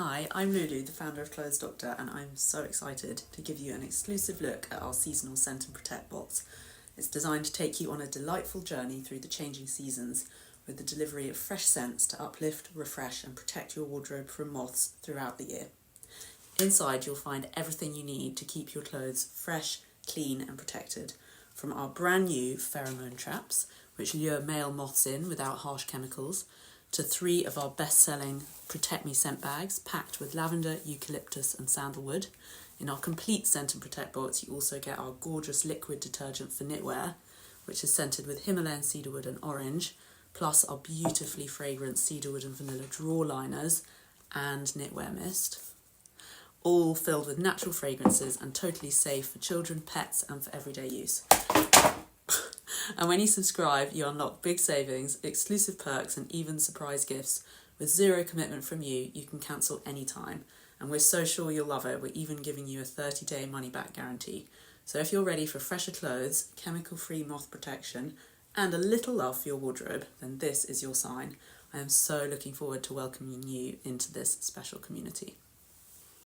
Hi, I'm Lulu, the founder of Clothes Doctor, and I'm so excited to give you an exclusive look at our seasonal Scent and Protect box. It's designed to take you on a delightful journey through the changing seasons with the delivery of fresh scents to uplift, refresh and protect your wardrobe from moths throughout the year. Inside you'll find everything you need to keep your clothes fresh, clean and protected, from our brand new pheromone traps, which lure male moths in without harsh chemicals, to 3 of our best-selling Protect Me scent bags packed with lavender, eucalyptus and sandalwood. In our complete Scent and Protect box you also get our gorgeous liquid detergent for knitwear, which is scented with Himalayan cedarwood and orange, plus our beautifully fragrant cedarwood and vanilla drawer liners and knitwear mist. All filled with natural fragrances and totally safe for children, pets and for everyday use. And when you subscribe, you unlock big savings, exclusive perks and even surprise gifts. With zero commitment from you, you can cancel anytime. And we're so sure you'll love it, we're even giving you a 30-day money-back guarantee. So if you're ready for fresher clothes, chemical-free moth protection and a little love for your wardrobe, then this is your sign. I am so looking forward to welcoming you into this special community.